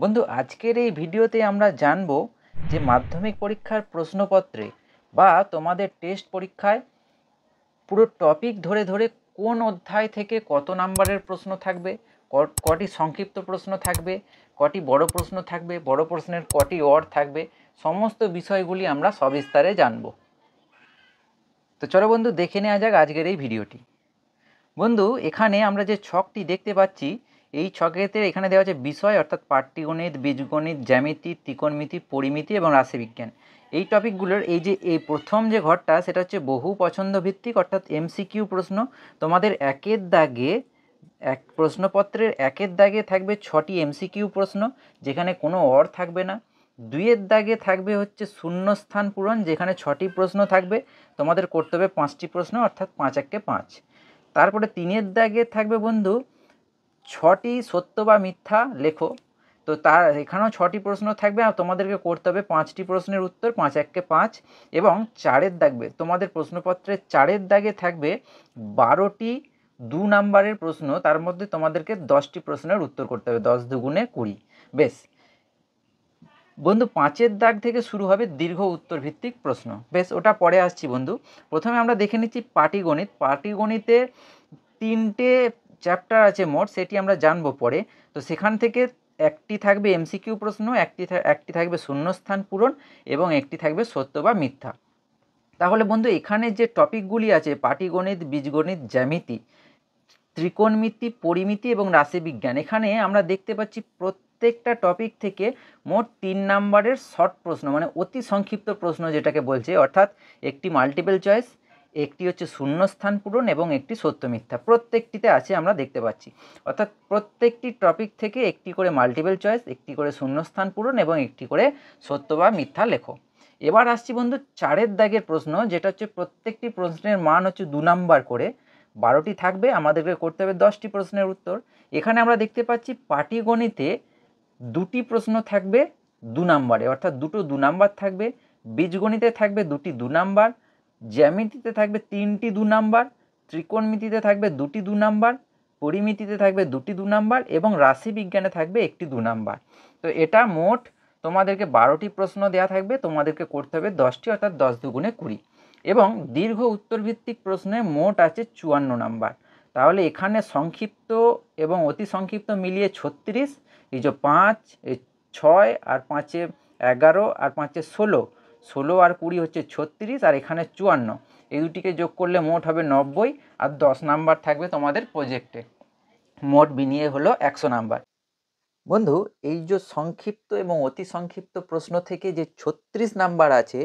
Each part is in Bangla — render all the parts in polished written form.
বন্ধু, আজকের এই ভিডিওতে আমরা জানব যে মাধ্যমিক পরীক্ষার প্রশ্নপত্রে বা তোমাদের টেস্ট পরীক্ষায় পুরো টপিক ধরে ধরে কোন অধ্যায় থেকে কত নাম্বারের প্রশ্ন থাকবে, কটি সংক্ষিপ্ত প্রশ্ন থাকবে, কটি বড় প্রশ্ন থাকবে, বড় প্রশ্নের কটি অর থাকবে, সমস্ত বিষয়গুলি আমরা সবিস্তারে জানব। তো চলো বন্ধু, দেখে নেওয়া যাক আজকের এই ভিডিওটি। বন্ধু, এখানে আমরা যে ছকটি দেখতে পাচ্ছি, এই ছকেতে এখানে দেওয়া আছে বিষয়, অর্থাৎ পাট্যগণিত, বীজগণিত, জ্যামিতি, ত্রিকোণমিতি, পরিমিতি এবং রাশিবিজ্ঞান। এই টপিকগুলোর এই প্রথম যে ঘরটা, সেটা হচ্ছে বহু পছন্দ ভিত্তিক, অর্থাৎ এমসিকিউ প্রশ্ন। তোমাদের প্রশ্নপত্রের একের দাগে থাকবে 6টি এমসিকিউ প্রশ্ন, যেখানে কোনো অর থাকবে না। 2-এর দাগে থাকবে হচ্ছে শূন্যস্থান পূরণ, যেখানে 6টি প্রশ্ন থাকবে, তোমাদের করতে হবে 5টি প্রশ্ন, অর্থাৎ 5 একে 5। তারপরে 3-এর দাগে থাকবে বন্ধু 6টি সত্য বা মিথ্যা লেখো। তো এখানেও 6টি প্রশ্ন থাকবে, আর তোমাদেরকে করতে হবে 5টি প্রশ্নের উত্তর, 5 একে 5। এবং 4-এর দাগে, তোমাদের প্রশ্নপত্রের 4-এর দাগে থাকবে 12টি 2 নাম্বারের প্রশ্ন, তার মধ্যে তোমাদেরকে 10টি প্রশ্নের উত্তর করতে হবে, 10 দুগুণে 20। বেশ বন্ধু, 5-এর দাগ থেকে শুরু হবে দীর্ঘ উত্তর ভিত্তিক প্রশ্ন। বেশ, ওটা পরে আসছি বন্ধু। প্রথমে আমরা দেখে নিচ্ছি পাটিগণিত। পাটিগণিতে 3টে চ্যাপ্টার আছে মোট, সেটি আমরা জানবো পরে। তো সেখান থেকে একটি থাকবে এমসিকিউ প্রশ্ন, একটি থাকবে শূন্যস্থান পূরণ এবং একটি থাকবে সত্য বা মিথ্যা। তাহলে বন্ধু, এখানে যে টপিকগুলি আছে, পাটিগণিত, বীজগণিত, জ্যামিতি, ত্রিকোণমিতি, পরিমিতি এবং রাশিবিজ্ঞান, এখানে আমরা দেখতে পাচ্ছি প্রত্যেকটা টপিক থেকে মোট 3 নাম্বারের শর্ট প্রশ্ন, মানে অতি সংক্ষিপ্ত প্রশ্ন যেটাকে বলছে, অর্থাৎ একটি মাল্টিপল চয়েস, একটি হচ্ছে শূন্যস্থান পূরণ এবং একটি সত্য মিথ্যা, প্রত্যেকটিতে আছে আমরা দেখতে পাচ্ছি। অর্থাৎ প্রত্যেকটি টপিক থেকে একটি করে মাল্টিপল চয়েস, একটি করে শূন্যস্থান পূরণ এবং একটি করে সত্য বা মিথ্যা লেখো। এবার আসছি বন্ধু 4-এর দাগের প্রশ্ন, যেটা হচ্ছে প্রত্যেকটি প্রশ্নের মান হচ্ছে 2 নাম্বার করে, 12টি থাকবে, আমাদেরকে করতে হবে 10টি প্রশ্নের উত্তর। এখানে আমরা দেখতে পাচ্ছি পাটিগণিতে 2টি প্রশ্ন থাকবে 2 নাম্বারে, অর্থাৎ দুটো 2 নাম্বার থাকবে। বীজগণিতে থাকবে 2টি 2 নাম্বার, জ্যামিতিতে থাকবে 3টি 2 নাম্বার, ত্রিকোণমিতিতে থাকবে 2টি 2 নাম্বার, পরিমিতিতে থাকবে 2টি 2 নাম্বার এবং রাশিবিজ্ঞানে থাকবে একটি 2 নাম্বার। তো এটা মোট তোমাদেরকে 12টি প্রশ্ন দেওয়া থাকবে, তোমাদেরকে করতে হবে 10টি, অর্থাৎ 10 দুগুণে 20। এবং দীর্ঘ উত্তরভিত্তিক প্রশ্নে মোট আছে 54 নাম্বার। তাহলে এখানে সংক্ষিপ্ত এবং অতি সংক্ষিপ্ত মিলিয়ে 36, এই যে 5, এই 6 আর 5-এ 11 আর 5-এ 16, 16 আর 20 হচ্ছে 36, আর এখানে 54, এই দুটিকে যোগ করলে মোট হবে 90, আর 10 নাম্বার থাকবে তোমাদের প্রজেক্টে। মোট বিনিয়ে হলো 100 নাম্বার। বন্ধু, এই যে সংক্ষিপ্ত এবং অতি সংক্ষিপ্ত প্রশ্ন থেকে যে 36 নাম্বার আছে,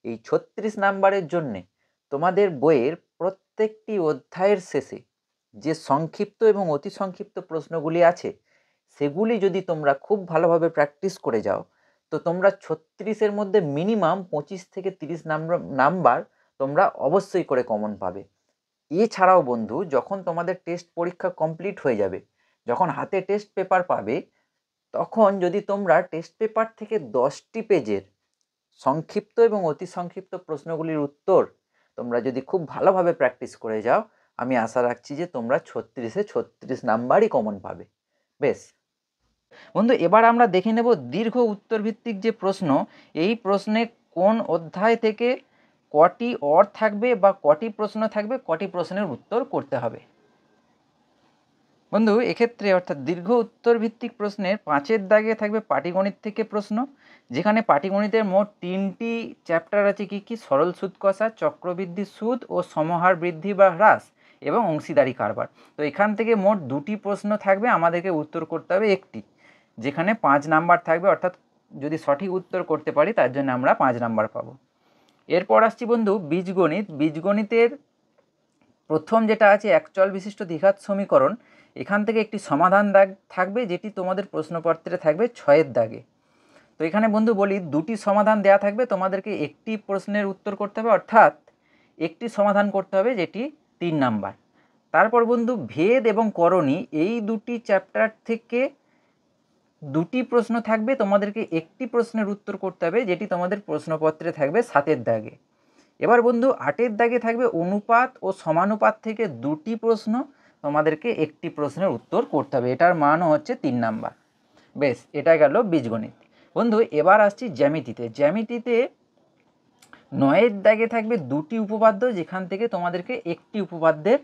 এই 36 নাম্বারের জন্যে তোমাদের বইয়ের প্রত্যেকটি অধ্যায়ের শেষে যে সংক্ষিপ্ত এবং অতি সংক্ষিপ্ত প্রশ্নগুলি আছে, সেগুলি যদি তোমরা খুব ভালোভাবে প্র্যাকটিস করে যাও, তো তোমরা 36-এর মধ্যে মিনিমাম 25 থেকে 30 নাম্বার তোমরা অবশ্যই করে কমন পাবে। এছাড়াও বন্ধু, যখন তোমাদের টেস্ট পরীক্ষা কমপ্লিট হয়ে যাবে, যখন হাতে টেস্ট পেপার পাবে, তখন যদি তোমরা টেস্ট পেপার থেকে 10টি পেজের সংক্ষিপ্ত এবং অতি সংক্ষিপ্ত প্রশ্নগুলির উত্তর তোমরা যদি খুব ভালোভাবে প্র্যাকটিস করে যাও, আমি আশা রাখছি যে তোমরা 36-এ 36 নাম্বারই কমন পাবে। বেশ বন্ধু, এবার আমরা দেখে নেব দীর্ঘ উত্তর ভিত্তিক যে প্রশ্ন, এই প্রশ্নে কোন অধ্যায় থেকে কটি অর থাকবে বা কটি প্রশ্ন থাকবে, কটি প্রশ্নের উত্তর করতে হবে। বন্ধু, এক্ষেত্রে অর্থাৎ দীর্ঘ উত্তর ভিত্তিক প্রশ্নের 5-এর দাগে থাকবে পাটিগণিত থেকে প্রশ্ন, যেখানে পাটিগণিতের মোট 3টি চ্যাপ্টার আছে। কি সরল সুদ কষা, চক্রবৃদ্ধি সুদ ও সমহার বৃদ্ধি বা হ্রাস এবং অংশীদারি কারবার। তো এখান থেকে মোট 2টি প্রশ্ন থাকবে, আমাদেরকে উত্তর করতে হবে একটি, যেখানে 5 নাম্বার থাকবে, অর্থাৎ যদি সঠিক উত্তর করতে পারি তার জন্য আমরা 5 নাম্বার পাবো। এরপর আসছি বন্ধু বীজগণিত। বীজগণিতের প্রথম যেটা আছে একচল বিশিষ্ট দ্বিঘাত সমীকরণ, এখান থেকে একটি সমাধান দাগ থাকবে, যেটি তোমাদের প্রশ্নপত্রে থাকবে 6-এর দাগে। তো এখানে বন্ধু বলি, 2টি সমাধান দেওয়া থাকবে, তোমাদেরকে একটি প্রশ্নের উত্তর করতে হবে, অর্থাৎ একটি সমাধান করতে হবে, যেটি 3 নাম্বার। তারপর বন্ধু ভেদ এবং করণী, এই 2টি চ্যাপ্টার থেকে 2টি প্রশ্ন থাকবে, তোমাদেরকে একটি প্রশ্নের উত্তর করতে হবে, যেটি তোমাদের প্রশ্নপত্রে থাকবে 7-এর দাগে। এবার বন্ধু 8-এর দাগে থাকবে অনুপাত ও সমানুপাত থেকে 2টি প্রশ্ন, তোমাদেরকে একটি প্রশ্নের উত্তর করতে হবে, এটার মানও হচ্ছে 3 নাম্বার। বেশ, এটা গেল বীজগণিত। বন্ধু এবার আসছি জ্যামিতিতে। জ্যামিতিতে 9-এর দাগে থাকবে দুটি উপপাদ্য, যেখান থেকে তোমাদেরকে একটি উপপাদ্যের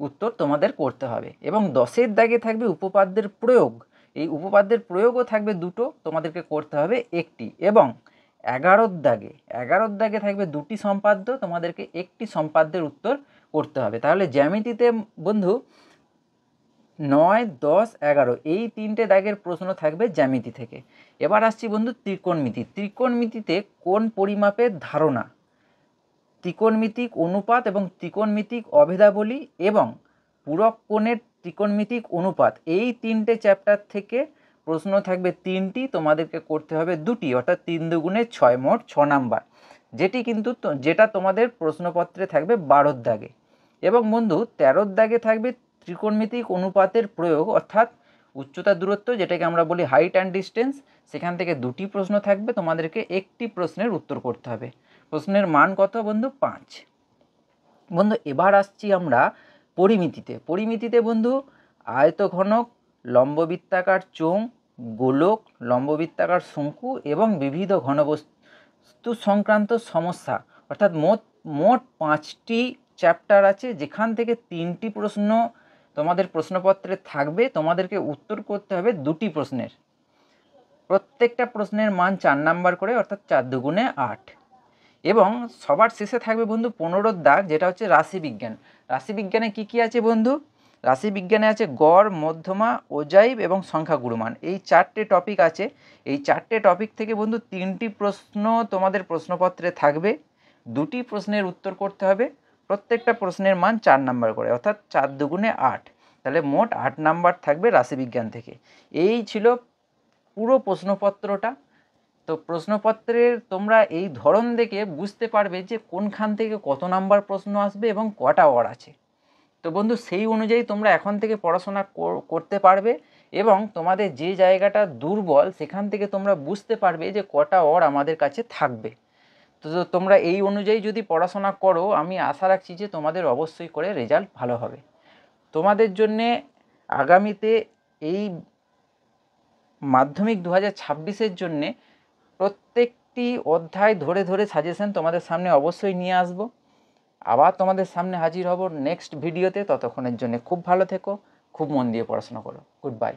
উত্তর তোমাদের করতে হবে, এবং 10-এর দাগে থাকবে উপপাদ্যের প্রয়োগ। এই উপপাদ্যের প্রয়োগও থাকবে দুটো, তোমাদেরকে করতে হবে একটি, এবং 11-এর দাগে থাকবে দুটি সম্পাদ্য, তোমাদেরকে একটি সম্পাদ্যের উত্তর করতে হবে। তাহলে জ্যামিতিতে বন্ধু 9, 10, 11 এই 3টে দাগের প্রশ্ন থাকবে জ্যামিতি থেকে। এবার আসছি বন্ধু ত্রিকোণমিতি। ত্রিকোণমিতিতে কোণ পরিমাপের ধারণা, ত্রিকোণমিতিক অনুপাত এবং ত্রিকোণমিতিক অভেদাবলী এবং পূরক কোণের ত্রিকোণমিতিক অনুপাত, এই 3টে চ্যাপ্টার থেকে প্রশ্ন থাকবে 3টি, তোমাদেরকে করতে হবে 2টি, অর্থাৎ 3 দুগুণে 6, মোট 6 নাম্বার, যেটা তোমাদের প্রশ্নপত্রে থাকবে 12-এর দাগে। এবং বন্ধু 13-এর দাগে থাকবে ত্রিকোণমিতিক অনুপাতের প্রয়োগ, অর্থাৎ উচ্চতা দূরত্ব, যেটাকে আমরা বলি হাইট অ্যান্ড ডিস্টেন্স। সেখান থেকে 2টি প্রশ্ন থাকবে, তোমাদেরকে একটি প্রশ্নের উত্তর করতে হবে। প্রশ্নের মান কত বন্ধু? 5। বন্ধু এবার আসছি আমরা পরিমিতিতে। পরিমিতিতে বন্ধু আয়তঘনক, লম্ববৃত্তাকার চোঙ, গোলক, লম্ববৃত্তাকার শঙ্কু এবং বিবিধ ঘনবস্তু সংক্রান্ত সমস্যা, অর্থাৎ মোট 5টি চ্যাপ্টার আছে, যেখান থেকে 3টি প্রশ্ন তোমাদের প্রশ্নপত্রে থাকবে। তোমাদেরকে উত্তর করতে হবে 2টি প্রশ্নের। প্রত্যেকটা প্রশ্নের মান 4 নাম্বার করে, অর্থাৎ 4 দুগুণে 8। এবং সবার শেষে থাকবে বন্ধু 15-এর দাগ, যেটা হচ্ছে রাশিবিজ্ঞান। রাশিবিজ্ঞানে কি কি আছে বন্ধু? রাশিবিজ্ঞানে আছে গড়, মধ্যমা, অজাইব এবং সংখ্যা গুণমান, এই 4টে টপিক আছে। এই 4টে টপিক থেকে বন্ধু 3টি প্রশ্ন তোমাদের প্রশ্নপত্রে থাকবে, 2টি প্রশ্নের উত্তর করতে হবে। প্রত্যেকটা প্রশ্নের মান 4 নাম্বার করে, অর্থাৎ 4 দুগুণে 8। তাহলে মোট 8 নাম্বার থাকবে রাশিবিজ্ঞান থেকে। এই ছিল পুরো প্রশ্নপত্রটা। তো প্রশ্নপত্রের তোমরা এই ধরন দেখে বুঝতে পারবে যে কোনখান থেকে কত নাম্বার প্রশ্ন আসবে এবং কটা ওয়ার্ড আছে। তো বন্ধু সেই অনুযায়ী তোমরা এখন থেকে পড়াশোনা করতে পারবে, এবং তোমাদের যে জায়গাটা দুর্বল সেখান থেকে তোমরা বুঝতে পারবে যে কটা ওয়ার্ড আমাদের কাছে থাকবে। তো তোমরা এই অনুযায়ী যদি পড়াশোনা করো, আমি আশা রাখছি যে তোমাদের অবশ্যই করে রেজাল্ট ভালো হবে। তোমাদের জন্যে আগামীতে এই মাধ্যমিক 2026-এর জন্যে প্রত্যেকটি অধ্যায় ধরে ধরে সাজেশন তোমাদের সামনে অবশ্যই নিয়ে আসব। আবার তোমাদের সামনে হাজির হব নেক্সট ভিডিওতে। ততক্ষণের জন্য খুব ভালো থেকো, খুব মন দিয়ে পড়াশোনা করো। Good bye.